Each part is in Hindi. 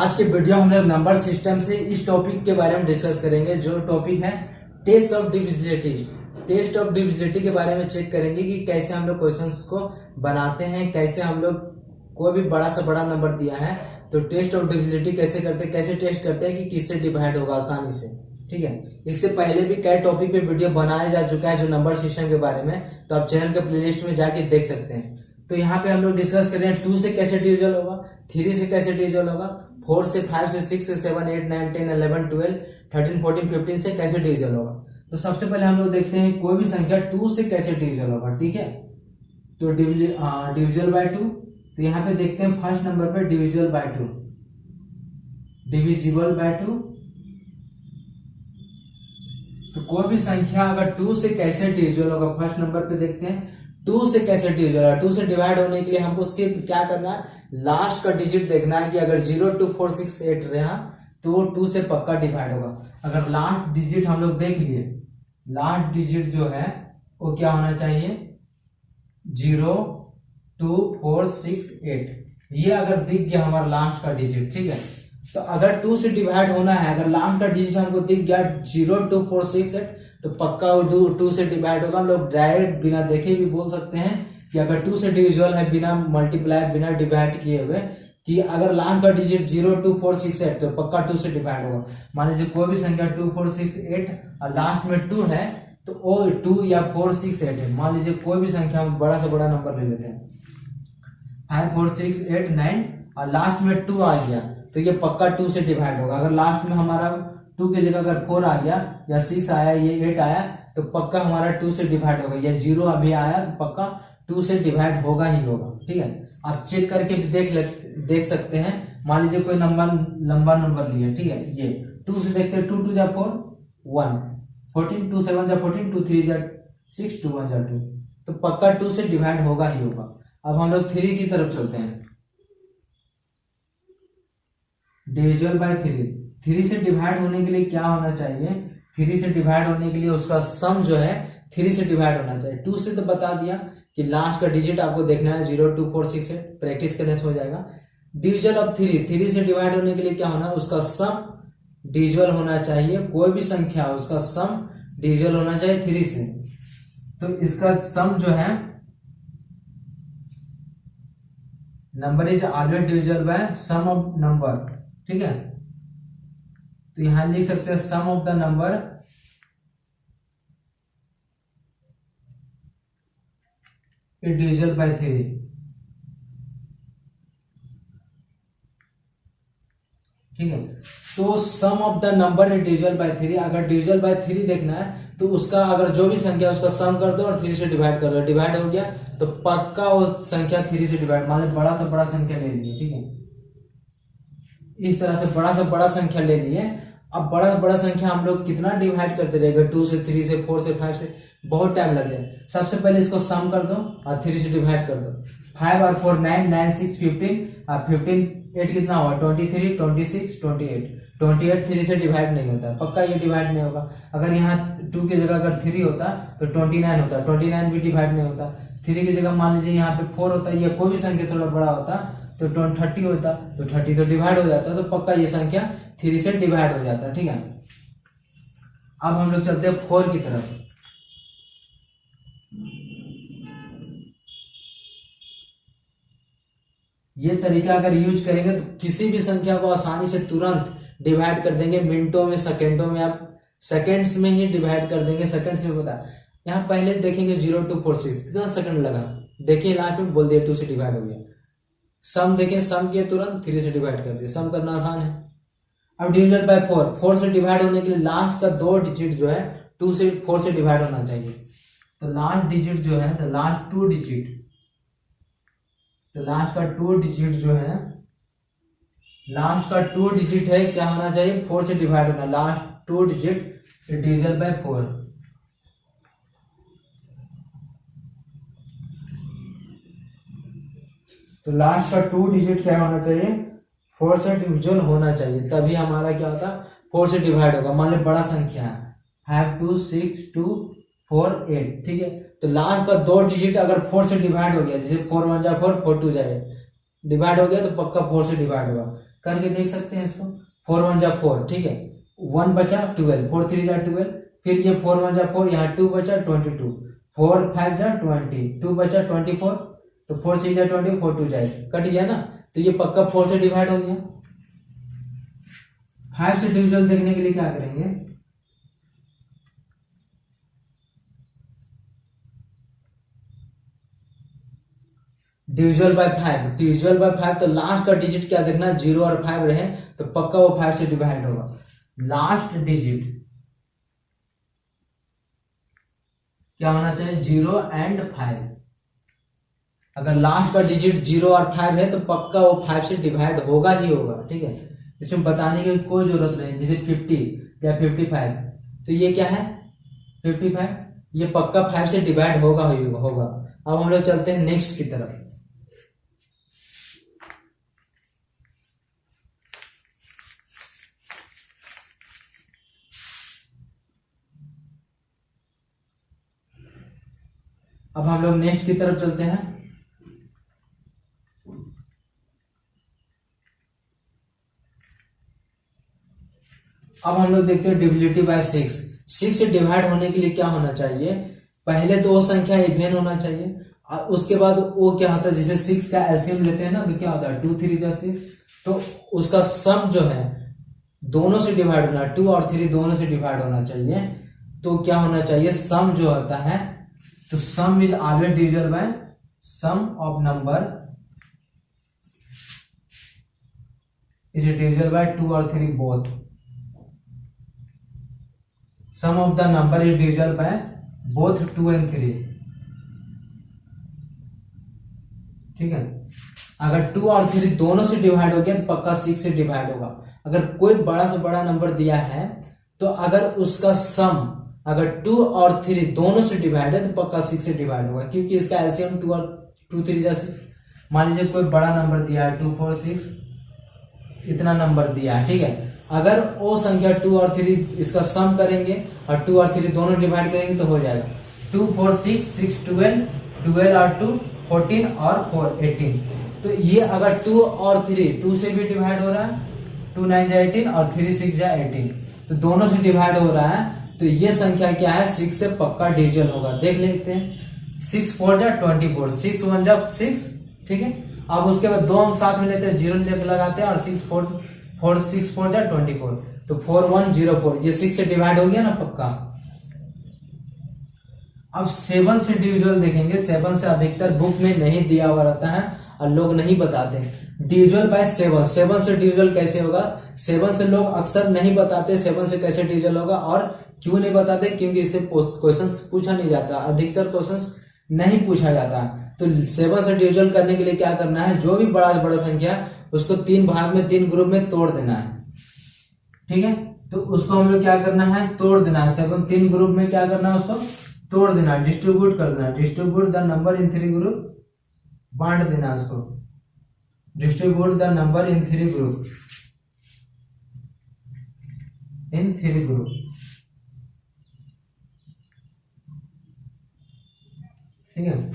आज के वीडियो हम लोग नंबर सिस्टम से इस टॉपिक के बारे में डिस्कस करेंगे, जो टॉपिक है test of divisibility. Test of divisibility के बारे में चेक करेंगे कि कैसे हम लोग क्वेश्चंस को बनाते हैं, कैसे हम लोग कोई भी बड़ा से बड़ा नंबर दिया है तो टेस्ट ऑफ डिविजिबिलिटी कैसे करते हैं, कैसे टेस्ट करते हैं कि किससे डिवाइड होगा आसानी से। ठीक है, इससे पहले भी कई टॉपिक पे वीडियो बनाया जा चुका है जो नंबर सिस्टम के बारे में, तो आप चैनल के प्लेलिस्ट में जाके देख सकते हैं। तो यहाँ पे हम लोग डिस्कस कर रहे हैं 2 से कैसे डिविजल होगा, 3 से कैसे डिविजल होगा, 4 से, 5 से, 6 से, 7, 8, 9, 10, 11, 12, 13, 14, 15 से कैसे डिविजल होगा। तो सबसे पहले हम लोग देखते हैं कोई भी संख्या 2 से कैसे डिविजल होगा। ठीक है, तो डिविजल बाय 2। तो यहाँ पे देखते हैं फर्स्ट नंबर पे डिविजल बाय 2, डिविजिबल बाय 2। तो कोई भी संख्या अगर 2 से कैसे डिविजल होगा, फर्स्ट नंबर पे देखते हैं 2 से कैसे डिविजल होगा। 2 से डिवाइड होने के लिए हमको सिर्फ क्या करना है, लास्ट का डिजिट देखना है कि अगर 0, 2, 4, 6, 8 रहा तो 2 से पक्का डिवाइड होगा। अगर लास्ट डिजिट हम लोग देख लिए, लास्ट डिजिट जो है वो क्या होना चाहिए, 0, 2, 4, 6, 8। ये अगर दिख गया हमारा लास्ट का डिजिट, ठीक है, तो अगर 2 से डिवाइड होना है, अगर लास्ट का डिजिट हमको दिख गया 0, 2, 4, 6, 8 तो पक्का वो 2 से डिवाइड होगा। हम लोग डायरेक्ट बिना देखे भी बोल सकते हैं कि अगर 2 से डिविजिबल है, बिना मल्टीप्लाई, बिना डिवाइड किए हुए, कि अगर लास्ट का डिजिट 0, 2, 4, 6, 8 तो पक्का 2 से डिवाइड होगा। मान लीजिए कोई भी संख्या 2, 4, 6, 8 और लास्ट में 2 है तो वो 2 या 4, 6, 8 है। मान लीजिए कोई भी संख्या हम बड़ा से बड़ा नंबर ले लेते हैं, 5, 4, 6, 8, 9 और लास्ट में 2 आ गया तो ये पक्का 2 से डिवाइड होगा। अगर लास्ट में हमारा 2 की जगह अगर 4 आ गया या 6 आया, ये 8 आया तो पक्का हमारा 2 से डिवाइड होगा, या 0 अभी आया तो पक्का 2 से डिवाइड होगा ही होगा। ठीक है, आप चेक करके भी देख सकते हैं। मान लीजिए कोई लंबा नंबर लिया, ठीक है, ये 2 से देखते हैं, 2, 2 जा 4, 1, 14, 2, 7 जा 14, 2, 3 जा 6, 2, 1 जा 2 तो पक्का 2 से डिवाइड होगा ही होगा। अब हम लोग 3 की तरफ चलते हैं, डिविजिबल बाय 3। 3 से डिवाइड होने के लिए क्या होना चाहिए, 3 से डिवाइड होने के लिए उसका सम जो है 3 से डिवाइड होना चाहिए। 2 से तो बता दिया कि लास्ट का डिजिट आपको देखना है 0, 2, 4, 6 है, प्रैक्टिस करने से हो जाएगा। डिविजल ऑफ 3 से डिवाइड होने के लिए क्या होना है, उसका सम डिविजिबल होना चाहिए। कोई भी संख्या उसका सम डिविजिबल होना चाहिए 3 से। तो इसका सम जो है, number is always divisible by sum of number. ठीक है, तो यहां लिख सकते हैं sum of the number is divisible by 3। ठीक है, तो sum of the number is divisible by 3। अगर डिविजिबल बाय 3 देखना है तो उसका अगर जो भी संख्या उसका सम कर दो और 3 से डिवाइड कर दो, डिवाइड हो गया तो पक्का वो संख्या 3 से डिवाइड, मान लो बड़ा से बड़ा संख्या ले लिए। ठीक है, इस तरह से बड़ा से बड़ा संख्या ले लिए। अब बड़ा बड़ा संख्या हम लोग कितना डिवाइड करते रहेंगे, 2 से, 3 से, 4 से, 5 से, बहुत टाइम लग जाए। सबसे पहले इसको सम कर दो और 3 से डिवाइड कर दो। 5 और 4 9, 9, 6, 15 और 15 8 कितना हुआ, 23, 26, 28। 28 3 से डिवाइड नहीं होता, पक्का ये डिवाइड नहीं होगा। अगर यहाँ 2 की जगह अगर 3 होता तो 29 होता, 29 भी डिवाइड नहीं होता। 3 की जगह मान लीजिए यहाँ पे 4 होता, ये कोई भी संख्या थोड़ा बड़ा होता तो 30 होता, तो 30 तो डिवाइड हो जाता, तो पक्का ये संख्या 3 से डिवाइड हो जाता। ठीक है, अब हम लोग चलते हैं 4 की तरफ। ये तरीका अगर यूज करेंगे तो किसी भी संख्या को आसानी से तुरंत डिवाइड कर देंगे, मिनटों में, सेकेंडों में, आप सेकेंड्स में ही डिवाइड कर देंगे। सेकेंड्स में बता, यहाँ पहले देखेंगे 0, 2, 4, 6 कितना सेकंड लगा, देखिए लास्ट में बोल दिया 2 से डिवाइड हो गया। सम देखें, सम किया तुरंत 3 से डिवाइड कर दिया, सम करना आसान है। अब डिविजन बाय 4 से डिवाइड होने के लिए लास्ट का 2 डिजिट जो है 2 से 4 से डिवाइड होना चाहिए। तो लास्ट डिजिट जो है, तो लास्ट 2 डिजिट, तो लास्ट का 2 डिजिट जो है, लास्ट का 2 डिजिट है क्या होना चाहिए, 4 से डिवाइड होना। Last 2 digit division bye 4। तो लास्ट का 2 डिजिट क्या होना चाहिए, 4 से डिविजन होना चाहिए, तभी हमारा क्या होता, 4 से डिवाइड होगा। मान लो बड़ा संख्या है 5, 2, 6, 2, 4, 8। ठीक है, तो लास्ट का 2 डिजिट अगर 4 से डिवाइड हो गया, जैसे 4 1 जा 4, 4 2 जाए, डिवाइड हो गया तो पक्का 4 से डिवाइड होगा। करके देख सकते हैं इसको। 4 1 जा 4, ठीक है, 1 बचा 12, 4 3 जा 12, फिर ये 4 1 जा 4, यहाँ 2 बचा 22, 4 5 जा 20, 2 बचा 24, तो 4 6 जा 20, 4 2 जाए, कट गया ना, तो ये पक्का 4 से डिवाइड हो गया। 5 से डिविजन देखने के लिए क्या करेंगे, डिविजिबल बाय 5, डिविजिबल बाय 5, तो लास्ट का डिजिट क्या देखना, 0 और 5 रहे तो पक्का वो 5 से डिवाइड होगा। लास्ट डिजिट क्या होना चाहिए, 0 एंड 5। अगर लास्ट का डिजिट 0 और 5 है तो पक्का वो 5 से डिवाइड होगा ही होगा, ठीक है, इसमें बताने की कोई जरूरत नहीं। जैसे 50 या 55, तो ये क्या है 55, ये पक्का 5 से डिवाइड होगा ही होगा। अब हम लोग चलते हैं नेक्स्ट की तरफ। अब हम लोग नेक्स्ट की तरफ चलते हैं। अब हम लोग देखते हैं डिविजिबिलिटी बाय 6। 6 से डिवाइड होने के लिए क्या होना चाहिए, पहले तो वो संख्या इवेन होना चाहिए, और उसके बाद वो क्या होता है, जैसे 6 का एलसीएम लेते हैं ना, तो क्या होता है 2 3 जा 6, तो उसका सम जो है दोनों से डिवाइड होना, 2 और 3 दोनों से डिवाइड होना चाहिए। तो क्या होना चाहिए, सम जो होता है, तो sum is always divisible by sum of number is divisible by 2 और 3 both. Sum of the number is divisible by both 2 and 3, ठीक है। अगर 2 और 3 दोनों से डिवाइड हो गया तो पक्का 6 से डिवाइड होगा। अगर कोई बड़ा से बड़ा नंबर दिया है तो अगर उसका सम अगर 2 और 3 दोनों से डिवाइड है तो पक्का 6 से डिवाइड होगा, क्योंकि इसका एलसीएम 2 और 2 3 जा 6। मान लीजिए कोई बड़ा नंबर दिया है 2 4 6, इतना नंबर दिया है, ठीक है। अगर वो संख्या 2 और 3 इसका सम करेंगे और 2 और 3 दोनों डिवाइड करेंगे तो हो जाएगा 2 4 6 6 12, 12 और 2 14 और 4 18। तो ये अगर 2 और 3 2 से भी डिवाइड हो रहा है, 2 9 जा 18 और 3 6 जा 18, तो दोनों से डिवाइड हो रहा है, तो ये संख्या क्या है 6 से पक्का डिविजन होगा। देख लेते हैं, 6 4 जा 24, 6 1 जा 6, ठीक है। अब उसके बाद दो अंक साथ में लेते हैं, 0 लेके लगाते हैं, और 6 4 जा 24, तो 4 1 0 4, ये 6 से डिवाइड हो गया ना पक्का। अब 7 से डिविजिबल देखेंगे, 7 से अधिकतर बुक में नहीं दिया हुआ रहता है और लोग नहीं बताते। डिविजिबल बाय 7, 7 से डिविजिबल कैसे होगा, 7 से लोग अक्सर नहीं बताते 7 से कैसे डिविजिबल होगा। और क्यों नहीं बताते, क्योंकि इससे क्वेश्चन पूछा नहीं जाता, अधिकतर क्वेश्चन नहीं पूछा जाता। तो 7 से डिविजिबल करने के लिए क्या करना है, जो भी बड़ा से बड़ा संख्या उसको 3 भाग में 3 ग्रुप में तोड़ देना है, ठीक है। तो उसको हम लोग क्या करना है, तोड़ देना है। 7 3 ग्रुप में क्या करना है, उसको तोड़ देना है, डिस्ट्रीब्यूट कर देना है। Distribute the number in 3 group, बांट देना है उसको, distribute the number in 3 group, in 3 group, ठीक है।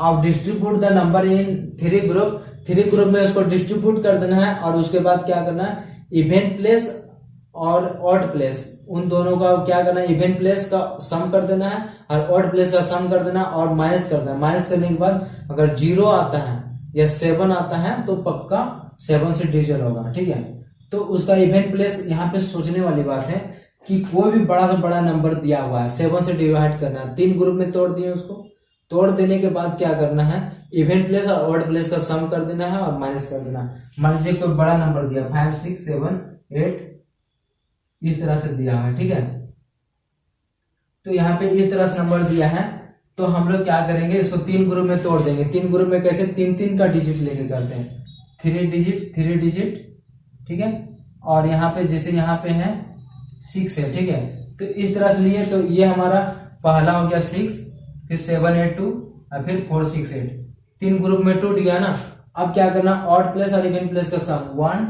अब distribute the number in 3 group, 3 group में उसको डिस्ट्रीब्यूट कर देना है। और उसके बाद क्या करना है, इवेन प्लेस और ऑड प्लेस, उन दोनों का क्या करना है, इवेन प्लेस का सम कर देना है और ऑड प्लेस का सम कर देना और माइनस कर देना। माइनस करने के बाद अगर 0 आता है या 7 आता है तो पक्का 7 से डिविजन होगा, ठीक है। तो उसका इवेन प्लेस, यहाँ पे सोचने वाली बात है कि कोई भी बड़ा से बड़ा नंबर दिया हुआ है, 7 से डिवाइड करना है, 3 ग्रुप में तोड़ दिए उसको, तोड़ देने के बाद क्या करना है, इवेन प्लेस और ऑड प्लेस का सम कर देना है और माइनस कर देना है। मान लीजिए कोई बड़ा नंबर दिया 5 6 7 8, इस तरह से दिया है, ठीक है। तो यहाँ पे इस तरह से नंबर दिया है, तो हम लोग क्या करेंगे, इसको 3 ग्रुप में तोड़ देंगे। 3 ग्रुप में कैसे, 3 का डिजिट लेके करते हैं, 3 डिजिट, ठीक है। और यहाँ पे जैसे यहाँ पे है 6 है, ठीक है। तो इस तरह से लिए, तो ये हमारा पहला हो गया 6, फिर 7 8 2 और फिर 4 6 8, 3 ग्रुप में टूट गया ना। अब क्या करना, ऑड प्लेस और इवेन प्लेस का सम 1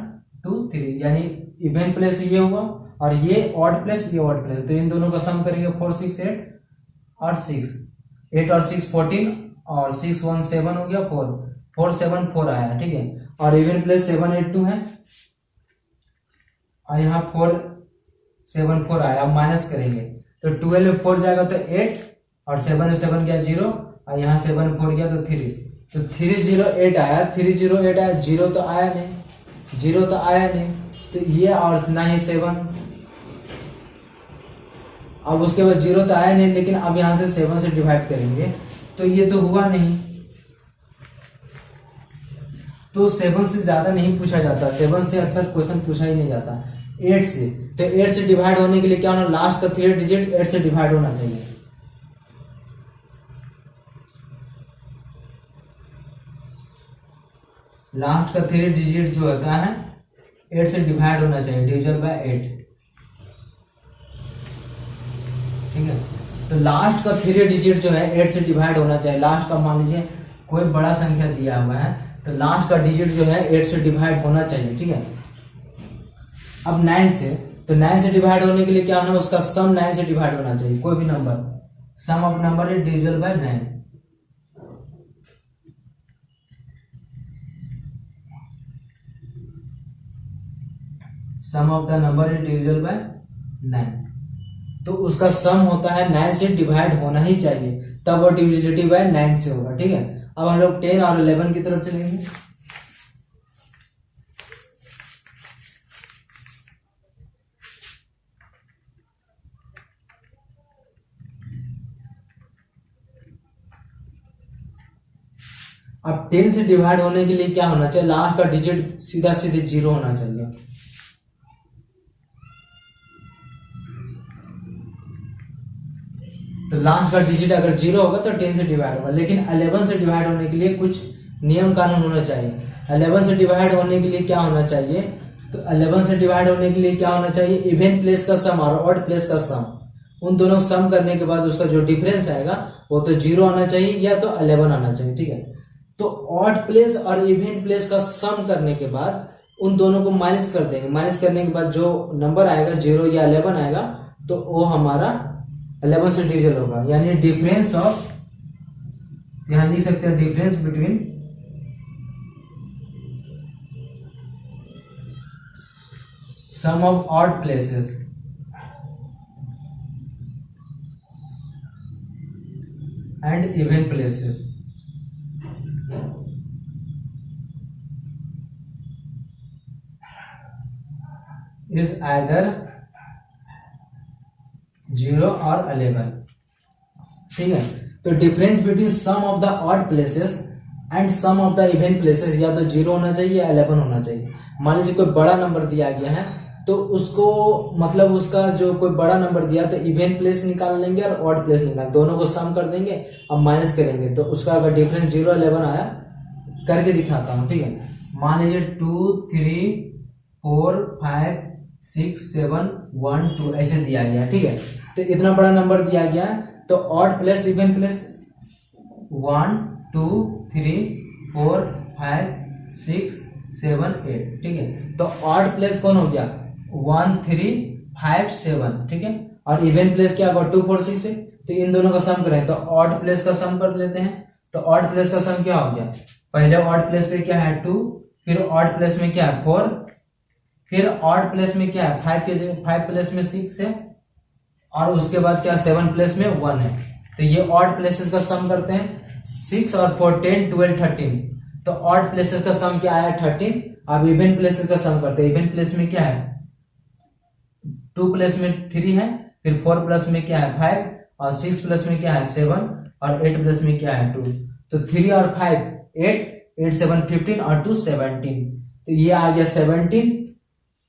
2 3, यानी इवेन प्लेस ये हुआ और ये ऑड प्लेस, ये ऑड प्लेस, तो इन दोनों का सम करेंगे 4 6 8 और 6 8 और 6 14 और 6 1 7 हो गया 4, 474 आया, ठीक है, और इवन प्लेस 782 है, और यहाँ 474 आया। अब माइनस करेंगे तो 12 में 4 जाएगा तो 8, और 7 में 7 गया 0, और यहाँ 7 4 गया तो 3, तो 308 आया। 308 आया, 0 तो आया नहीं, 0 तो आया नहीं, तो ये और ना ही 7। अब उसके बाद 0 तो आया नहीं, लेकिन अब यहाँ से 7 से डिवाइड करेंगे तो ये तो हुआ नहीं, तो 7 से ज्यादा नहीं पूछा जाता, 7 से अक्सर क्वेश्चन पूछा ही नहीं जाता। 8 से, तो 8 से डिवाइड होने के लिए क्या होना, लास्ट का 3 डिजिट 8 से डिवाइड होना चाहिए। लास्ट का 3 डिजिट जो होता है 8 से डिवाइड होना चाहिए, डिविजन बाय 8, ठीक है। तो लास्ट का 3 डिजिट जो है 8 से डिवाइड होना चाहिए। लास्ट का मान लीजिए कोई बड़ा संख्या दिया हुआ है, तो लास्ट का डिजिट जो है 8 से डिवाइड होना चाहिए, ठीक है। अब 9 से, तो 9 से डिवाइड होने के लिए क्या होना, उसका सम 9 से डिवाइड होना चाहिए, कोई भी number, sum of number is divisible by 9। Sum of the number is divisible by 9, तो उसका सम होता है 9 से डिवाइड होना ही चाहिए, तब वो डिविजिबिलिटी बाय 9 से होगा, ठीक है। अब हम लोग 10 और 11 की तरफ चलेंगे। अब 10 से डिवाइड होने के लिए क्या होना चाहिए, लास्ट का डिजिट सीधा सीधे 0 होना चाहिए। तो लास्ट का डिजिट अगर 0 होगा तो 10 से डिवाइड होगा, लेकिन 11 से डिवाइड होने के लिए कुछ नियम कानून होना चाहिए। 11 से डिवाइड होने के लिए क्या होना चाहिए, तो 11 से डिवाइड होने के लिए क्या होना चाहिए, इवन प्लेस का सम और ऑड प्लेस का सम, उन दोनों सम करने के बाद उसका जो डिफरेंस आएगा वो तो 0 आना चाहिए या तो 11 आना चाहिए, ठीक है। तो ऑड प्लेस और इवन प्लेस का सम करने के बाद उन दोनों को माइनस कर देंगे, माइनस करने के बाद जो नंबर आएगा 0 या 11 आएगा, तो वो हमारा 11 से डिविजिबल होगा, यानी डिफरेंस ऑफ, यहां लिख सकते हैं difference between sum of odd places and even places is either 0 और 11, ठीक है। तो difference between sum of the odd places and sum of the even places या तो 0 होना चाहिए या 11 होना चाहिए। मान लीजिए कोई बड़ा नंबर दिया गया है, तो उसको मतलब उसका जो कोई बड़ा नंबर दिया तो इवन प्लेस निकाल लेंगे और ऑड प्लेस निकाल, दोनों को सम कर देंगे और माइनस करेंगे, तो उसका अगर डिफरेंस 0 11 आया, करके दिखाता हूं, ठीक है। मान लीजिए 2 3 4 5 6 7 1 2 ऐसे दिया गया, ठीक है। तो इतना बड़ा नंबर दिया गया है, तो ऑड प्लस इवन प्लस 1 2 3 4 5 6 7 8, ठीक है। तो ऑड प्लस कौन हो गया, 1 3 5 7, ठीक है। और इवन प्लस क्या होगा, 2 4 6 है, तो इन दोनों का सम करें तो ऑड प्लस का सम कर लेते हैं। तो ऑड प्लस का सम क्या हो गया, पहले ऑड प्लस पे क्या है 2, फिर ऑड प्लस में क्या है 4, फिर ऑड प्लस में क्या है 5 के जगह 5 प्लस में 6 है, और उसके बाद क्या 7 प्लस में 1 है। तो ये ऑड प्लेसेस का सम करते हैं, 6 और 4 10 12 13, तो ऑड प्लेसेस का सम क्या आया 13। अब इवन प्लेसेस का सम करते हैं, इवन प्लेस में क्या है 2 प्लस में 3 है, फिर 4 प्लस में क्या है 5, और 6 प्लस में क्या है 7, और 8 प्लस में क्या है 2। तो 3 और 5 8 8 7 15 और 2 17, तो ये आ गया 17,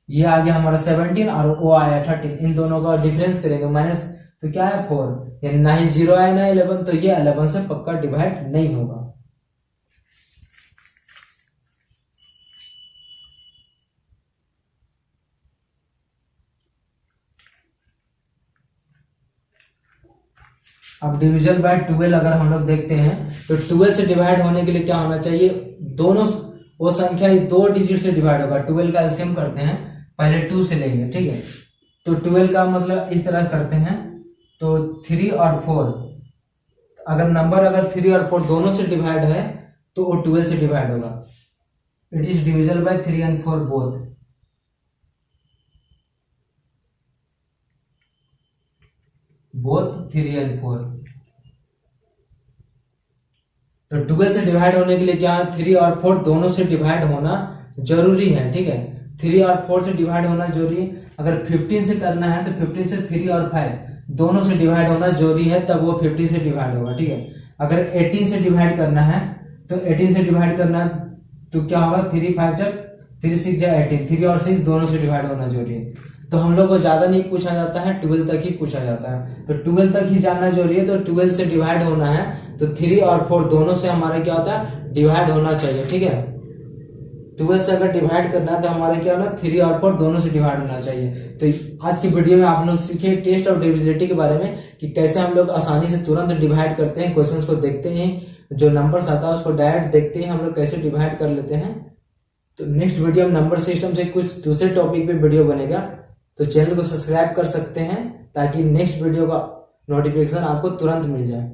ये आ गया हमारा 17 और वो आया 13, इन दोनों का डिफरेंस करेंगे माइनस, तो क्या है 4, यानी ना ही 0 आया ना 11, तो ये 11 से पक्का डिवाइड नहीं होगा। अब डिविजन बाय 12 अगर हम लोग देखते हैं, तो 12 से डिवाइड होने के लिए क्या होना चाहिए, दोनों वो संख्या 2 डिजिट से डिवाइड होगा। 12 का एलसीएम करते हैं, पहले 2 से लेंगे, ठीक है। तो 12 का मतलब इस तरह करते हैं, तो 3 और 4, अगर नंबर अगर 3 और 4 दोनों से डिवाइड है तो वो 12 से डिवाइड होगा। It is divisible by 3 and 4 both. Both 3 and 4। तो 12 से डिवाइड होने के लिए क्या 3 और 4 दोनों से डिवाइड होना जरूरी है, ठीक है। 3 और 4 से डिवाइड होना जरूरी है। अगर 15 से करना है तो 15 से 3 और 5 दोनों से डिवाइड होना जरूरी है, तब वो 50 से डिवाइड होगा, ठीक है। अगर 18 से डिवाइड करना है तो 18 से डिवाइड करना है तो क्या होगा 3 5 जब 3 6 जा 18, 3 और 6 दोनों से डिवाइड होना जरूरी है। तो हम लोग को ज्यादा नहीं पूछा जाता है, 12 तक ही पूछा जाता है। तो 12 तक ही जानना जरूरी है। तो 12 से डिवाइड होना है तो 3 और 4 दोनों से हमारा क्या होता है डिवाइड होना चाहिए, ठीक है। 12 से अगर डिवाइड करना है तो हमारे क्या होना 3 और 4 दोनों से डिवाइड होना चाहिए। तो आज की वीडियो में आप लोग सीखे टेस्ट ऑफ डिविजिबिलिटी के बारे में कि कैसे हम लोग आसानी से तुरंत डिवाइड करते हैं। क्वेश्चंस को देखते हैं, जो नंबर्स आता है उसको डायरेक्ट देखते हैं हम लोग कैसे डिवाइड कर लेते हैं। तो नेक्स्ट वीडियो में नंबर सिस्टम से कुछ दूसरे टॉपिक पे वीडियो बनेगा, तो चैनल को सब्सक्राइब कर सकते हैं ताकि नेक्स्ट वीडियो का नोटिफिकेशन आपको तुरंत मिल जाए।